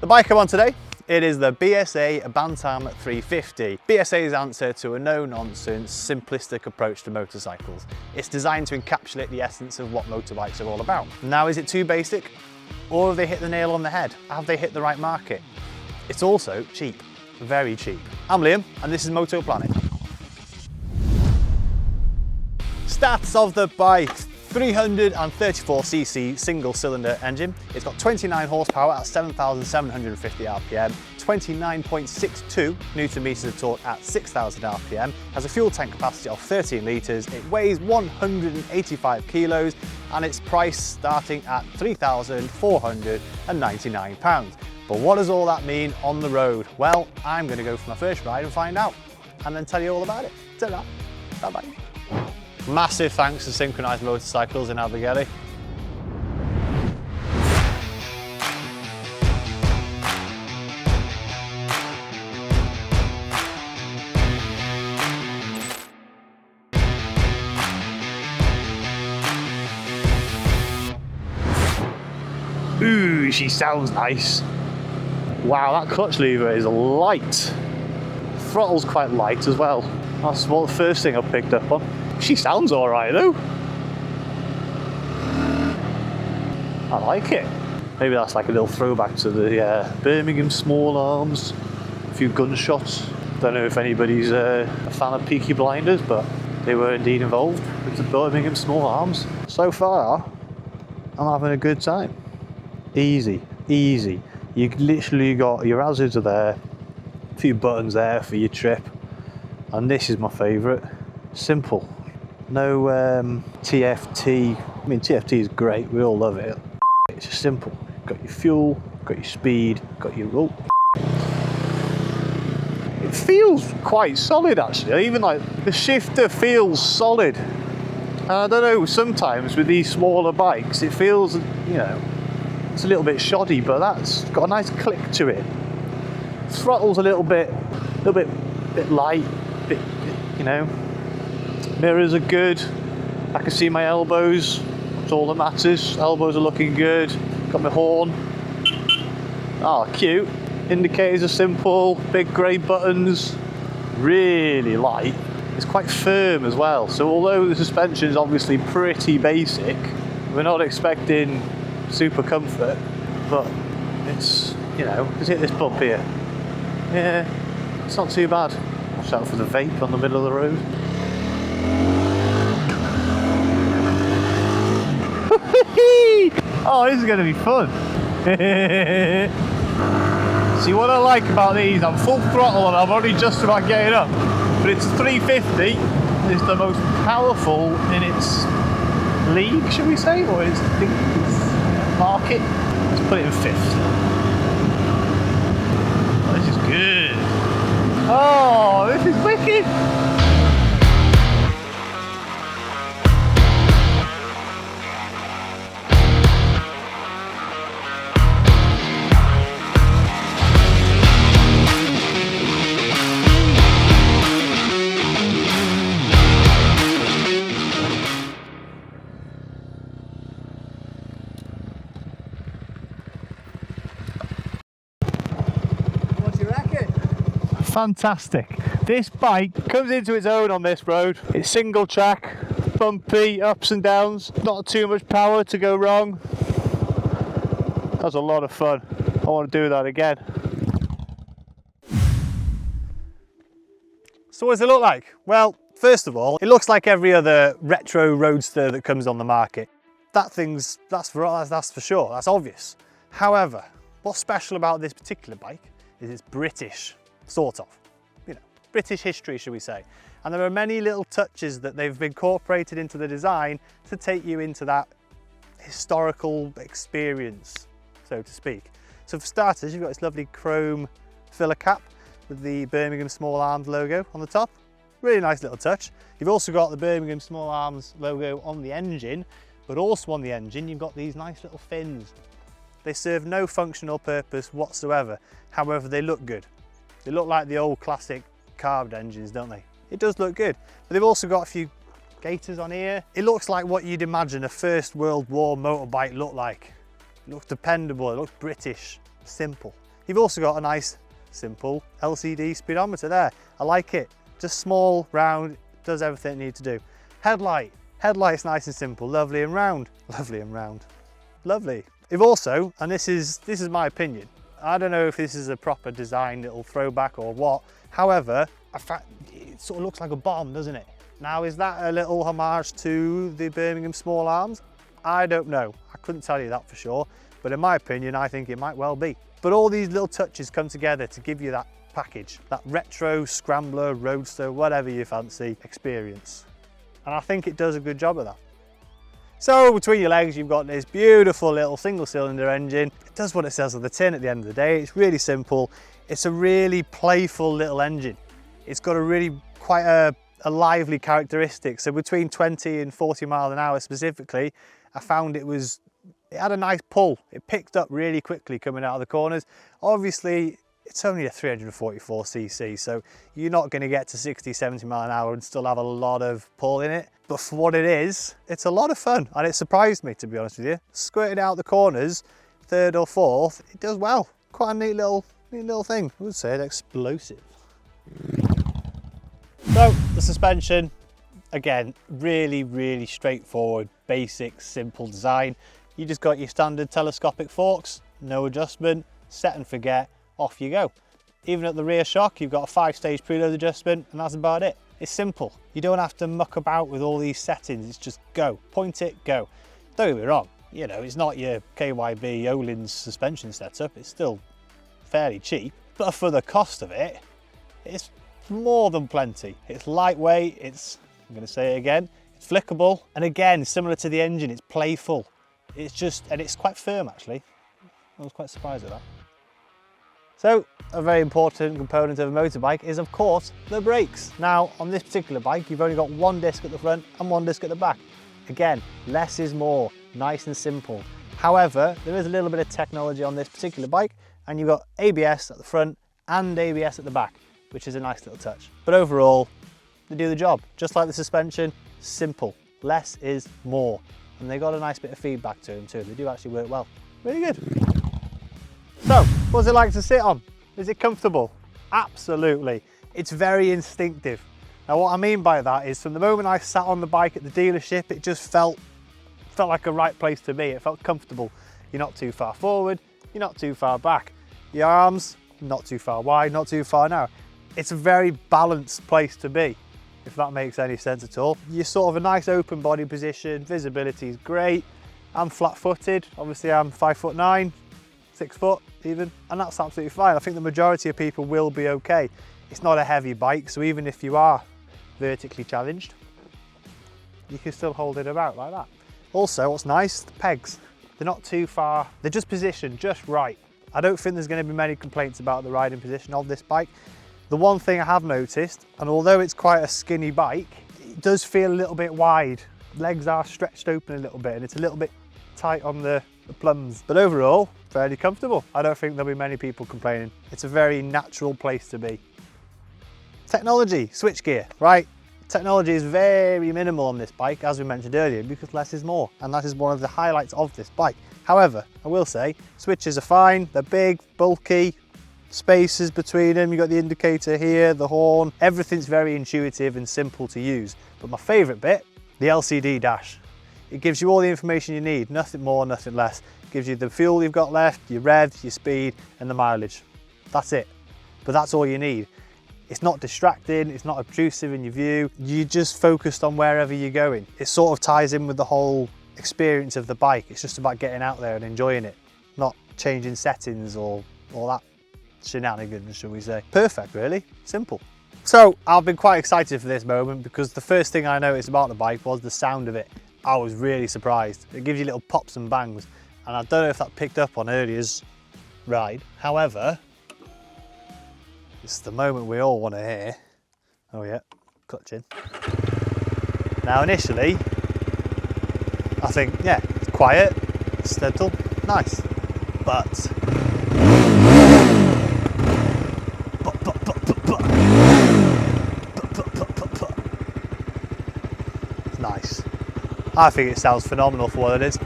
The bike I'm on today, it is the BSA Bantam 350. BSA's answer to a no-nonsense, simplistic approach to motorcycles. It's designed to encapsulate the essence of what motorbikes are all about. Now, is it too basic? Or have they hit the nail on the head? Have they hit the right market? It's also cheap, very cheap. I'm Liam, and this is Moto Planet. Stats of the bike. 334cc single cylinder engine. It's got 29 horsepower at 7,750 RPM, 29.62 Newton meters of torque at 6,000 RPM, has a fuel tank capacity of 13 litres, it weighs 185 kilos, and its price starting at £3,499. But what does all that mean on the road? Well, I'm going to go for my first ride and find out, and then tell you all about it. Ta-da! Bye-bye. Massive thanks to Synchronised Motorcycles in Abergele. Ooh, she sounds nice. Wow, that clutch lever is light. Throttle's quite light as well. That's the first thing I picked up on. She sounds alright though. I like it. Maybe that's like a little throwback to the Birmingham small arms. A few gunshots. Don't know if anybody's a fan of Peaky Blinders, but they were indeed involved with the Birmingham small arms. So far, I'm having a good time. Easy, easy. You literally got your hazards are there, a few buttons there for your trip, and this is my favourite. Simple. No TFT. I mean, TFT is great, we all love it. It's just simple. Got your fuel, got your speed, got your rope. It feels quite solid actually. Even like the shifter feels solid. And I don't know, sometimes with these smaller bikes, it feels, you know, it's a little bit shoddy, but that's got a nice click to it. Throttle's a little bit light, bit, you know. Mirrors are good. I can see my elbows. That's all that matters. Elbows are looking good. Got my horn. Ah, cute. Indicators are simple. Big grey buttons. Really light. It's quite firm as well. So although the suspension is obviously pretty basic, we're not expecting super comfort. But it's, you know, let's hit this bump here. Yeah, it's not too bad. Watch out for the vape on the middle of the road. Oh, this is going to be fun. See, what I like about these, I'm full throttle and I'm only just about getting up, but it's a 350. It's the most powerful in its league, should we say, or its market. Let's put it in fifth. Oh, this is good. Oh, this is wicked. Fantastic. This bike comes into its own on this road. It's single track, bumpy, ups and downs, not too much power to go wrong. That's a lot of fun. I want to do that again. So what does it look like? Well, first of all, it looks like every other retro roadster that comes on the market. That's for sure, that's obvious. However, what's special about this particular bike is it's British. Sort of, you know, British history, should we say. And there are many little touches that they've incorporated into the design to take you into that historical experience, so to speak. So for starters, you've got this lovely chrome filler cap with the Birmingham Small Arms logo on the top. Really nice little touch. You've also got the Birmingham Small Arms logo on the engine, but also on the engine, you've got these nice little fins. They serve no functional purpose whatsoever. However, they look good. They look like the old classic carved engines, don't they? It does look good. But they've also got a few gaiters on here. It looks like what you'd imagine a First World War motorbike looked like. It looks dependable, it looks British, simple. You've also got a nice, simple LCD speedometer there. I like it. Just small, round, does everything it needs to do. Headlight's nice and simple, lovely and round. Lovely and round. Lovely. You've also, and this is my opinion, I don't know if this is a proper design little throwback or what, however, it sort of looks like a bomb, doesn't it? Now, is that a little homage to the Birmingham Small Arms? I don't know. I couldn't tell you that for sure, but in my opinion, I think it might well be. But all these little touches come together to give you that package, that retro, scrambler, roadster, whatever you fancy experience. And I think it does a good job of that. So between your legs, you've got this beautiful little single cylinder engine. It does what it says on the tin at the end of the day. It's really simple. It's a really playful little engine. It's got a really quite a lively characteristic. So between 20 and 40 miles an hour specifically, I found it had a nice pull. It picked up really quickly coming out of the corners. Obviously, it's only a 344cc, so you're not going to get to 60, 70 mile an hour and still have a lot of pull in it. But for what it is, it's a lot of fun, and it surprised me, to be honest with you. Squirting out the corners, third or fourth, it does well. Quite a neat little thing. I would say it's explosive. So the suspension, again, really straightforward, basic, simple design. You just got your standard telescopic forks, no adjustment, set and forget, off you go. Even at the rear shock, you've got a 5-stage preload adjustment, and that's about it. It's simple. You don't have to muck about with all these settings. It's just go, point it, go. Don't get me wrong, you know, it's not your KYB Öhlins suspension setup. It's still fairly cheap, but for the cost of it, it's more than plenty. It's lightweight, I'm going to say it again, it's flickable, and again, similar to the engine, it's playful. And it's quite firm actually. I was quite surprised at that. So, a very important component of a motorbike is, of course, the brakes. Now, on this particular bike, you've only got one disc at the front and one disc at the back. Again, less is more, nice and simple. However, there is a little bit of technology on this particular bike, and you've got ABS at the front and ABS at the back, which is a nice little touch. But overall, they do the job. Just like the suspension, simple. Less is more. And they got a nice bit of feedback to them too. They do actually work well. Really good. So, what's it like to sit on? Is it comfortable? Absolutely. It's very instinctive. Now what I mean by that is from the moment I sat on the bike at the dealership, it just felt like a right place to be. It felt comfortable. You're not too far forward, you're not too far back. Your arms, not too far wide, not too far narrow. It's a very balanced place to be, if that makes any sense at all. You're sort of a nice open body position, visibility is great. I'm flat-footed, obviously I'm 5'9", 6 foot even, and that's absolutely fine. I think the majority of people will be okay. It's not a heavy bike, so even if you are vertically challenged, you can still hold it about like that. Also, what's nice, the pegs. They're not too far, they're just positioned just right. I don't think there's going to be many complaints about the riding position of this bike. The one thing I have noticed, and although it's quite a skinny bike, it does feel a little bit wide. Legs are stretched open a little bit, and it's a little bit tight on the plums. But overall, fairly comfortable. I don't think there'll be many people complaining. It's a very natural place to be. Technology, switchgear, right? Technology is very minimal on this bike, as we mentioned earlier, because less is more, and that is one of the highlights of this bike. However, I will say, switches are fine, they're big, bulky, spaces between them, you've got the indicator here, the horn, everything's very intuitive and simple to use. But my favourite bit, the LCD dash. It gives you all the information you need, nothing more, nothing less. It gives you the fuel you've got left, your revs, your speed, and the mileage. That's it. But that's all you need. It's not distracting, it's not obtrusive in your view. You're just focused on wherever you're going. It sort of ties in with the whole experience of the bike. It's just about getting out there and enjoying it, not changing settings or all that shenanigans, shall we say. Perfect, really, simple. So I've been quite excited for this moment because the first thing I noticed about the bike was the sound of it. I was really surprised. It gives you little pops and bangs, and I don't know if that picked up on earlier's ride. However, it's the moment we all want to hear. Oh yeah, clutch in. Now initially, I think, yeah, it's quiet, it's gentle, nice, but it's nice. I think it sounds phenomenal for what it is.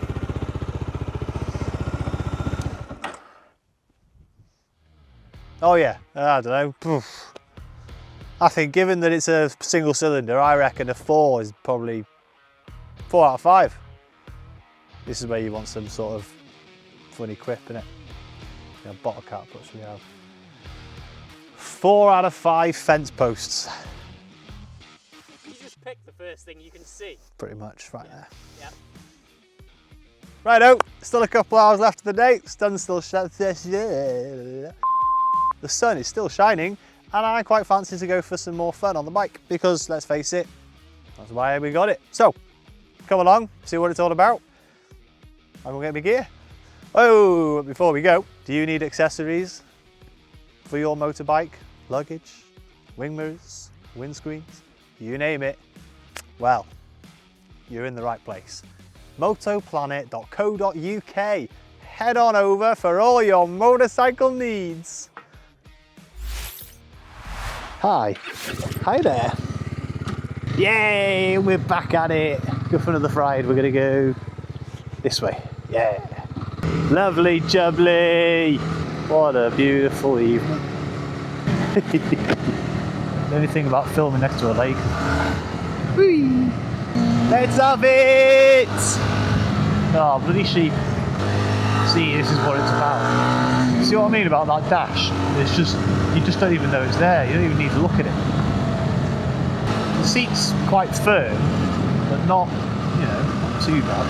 Oh yeah, I don't know. Poof. I think given that it's a single cylinder, I reckon a 4 is probably 4 out of 5. This is where you want some sort of funny quip in it. Yeah, bottle cap, what should we have? 4 out of 5 fence posts. You just pick the first thing you can see. Pretty much, right there. Yeah. Righto, still a couple hours left of the day. The sun is still shining, and I quite fancy to go for some more fun on the bike because, let's face it, that's why we got it. So, come along, see what it's all about. I'm gonna get my gear. Oh, but before we go, do you need accessories for your motorbike? Luggage, wing mirrors, windscreens, you name it. Well, you're in the right place. motoplanet.co.uk. Head on over for all your motorcycle needs. Hi there. Yay, we're back at it. Go for another ride. We're gonna go this way. Yeah. Lovely jubbly. What a beautiful evening. The only thing about filming next to a lake. Whee! Let's have it! Oh, bloody sheep. See, this is what it's about. See what I mean about that dash? It's just, you just don't even know it's there. You don't even need to look at it. The seat's quite firm, but not, you know, not too bad.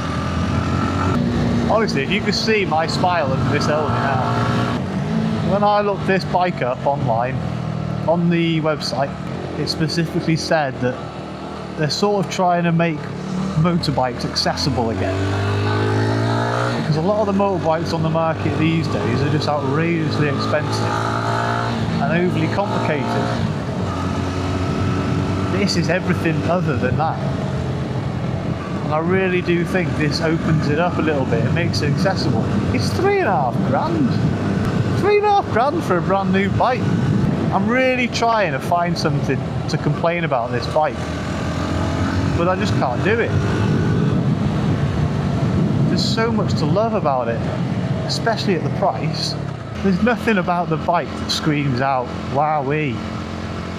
Honestly, if you could see my smile under this helmet now. When I looked this bike up online, on the website, it specifically said that they're sort of trying to make motorbikes accessible again. Because a lot of the motorbikes on the market these days are just outrageously expensive and overly complicated. This is everything other than that. And I really do think this opens it up a little bit and makes it accessible. It's £3.5 grand. £3.5 grand for a brand new bike. I'm really trying to find something to complain about this bike, but I just can't do it. There's so much to love about it, especially at the price. There's nothing about the bike that screams out, wowee,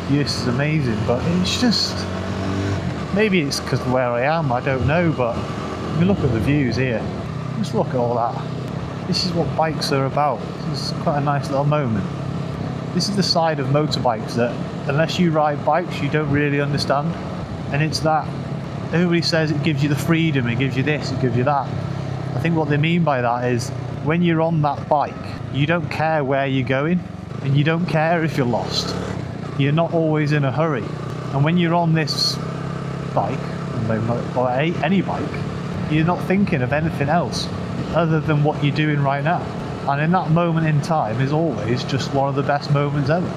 this is amazing, but it's just, maybe it's because of where I am, I don't know, but if you look at the views here, just look at all that. This is what bikes are about. This is quite a nice little moment. This is the side of motorbikes that, unless you ride bikes, you don't really understand. And it's that, everybody says it gives you the freedom, it gives you this, it gives you that. I think what they mean by that is, when you're on that bike, you don't care where you're going, and you don't care if you're lost. You're not always in a hurry. And when you're on this bike, or any bike, you're not thinking of anything else other than what you're doing right now. And in that moment in time is always just one of the best moments ever.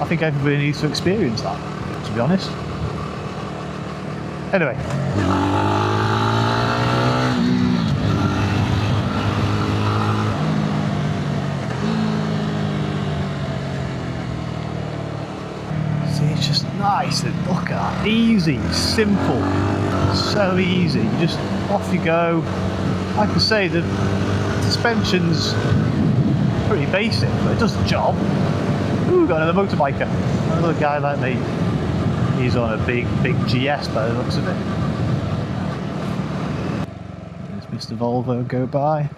I think everybody needs to experience that, to be honest. Anyway. See, it's just nice and look at that. Easy, simple, so easy. You just, off you go. Like I say, the suspension's pretty basic, but it does the job. Ooh, got another motorbiker. Another guy like me. He's on a big GS by the looks of it. There's Mr. Volvo go by.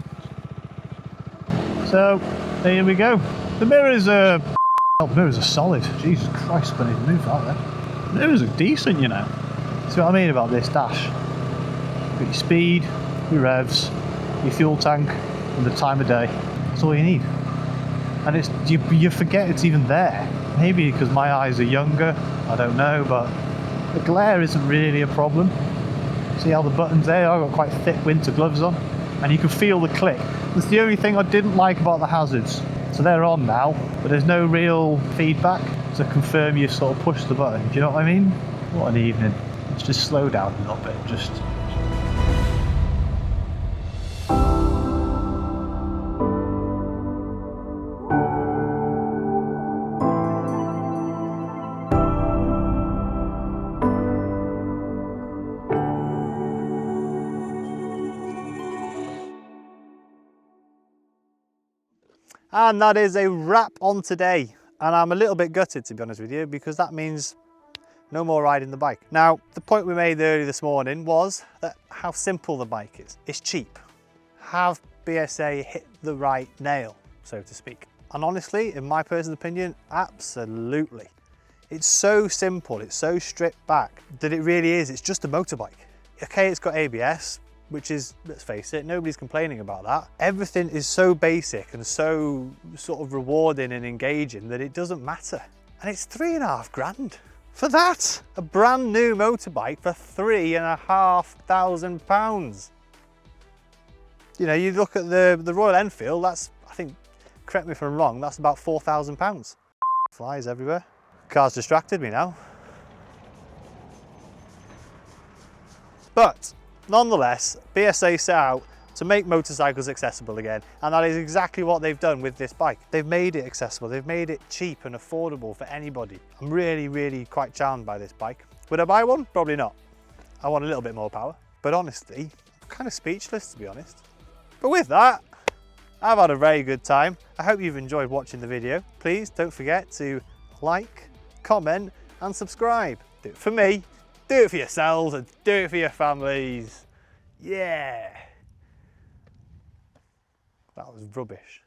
So, there we go. The mirrors are... Oh, the mirrors are solid. Jesus Christ, I can't even move that there. The mirrors are decent, you know. See what I mean about this dash? Got your speed, your revs, your fuel tank, and the time of day. That's all you need. And it's you forget it's even there. Maybe because my eyes are younger, I don't know, but the glare isn't really a problem. See how the buttons there? I've got quite thick winter gloves on, and you can feel the click. That's the only thing I didn't like about the hazards. So they're on now, but there's no real feedback to confirm you've sort of pushed the button. Do you know what I mean? What an evening. Let's just slow down a little bit, just. And that is a wrap on today. And I'm a little bit gutted, to be honest with you, because that means no more riding the bike. Now, the point we made earlier this morning was that how simple the bike is. It's cheap. Have BSA hit the right nail, so to speak? And honestly, in my personal opinion, absolutely. It's so simple, it's so stripped back that it really is, it's just a motorbike. Okay, it's got ABS, which is, let's face it, nobody's complaining about that. Everything is so basic and so sort of rewarding and engaging that it doesn't matter. And it's £3,500 for that. A brand new motorbike for £3,500. You know, you look at the Royal Enfield, that's, I think, correct me if I'm wrong, that's about £4,000. Flies everywhere. Car's distracted me now. But nonetheless, BSA set out to make motorcycles accessible again, and that is exactly what they've done with this bike. They've made it accessible, they've made it cheap and affordable for anybody. I'm really, really quite charmed by this bike. Would I buy one? Probably not. I want a little bit more power. But honestly, I'm kind of speechless, to be honest. But with that, I've had a very good time. I hope you've enjoyed watching the video. Please don't forget to like, comment and subscribe. Do it for me, do it for yourselves, and do it for your families. Yeah. That was rubbish.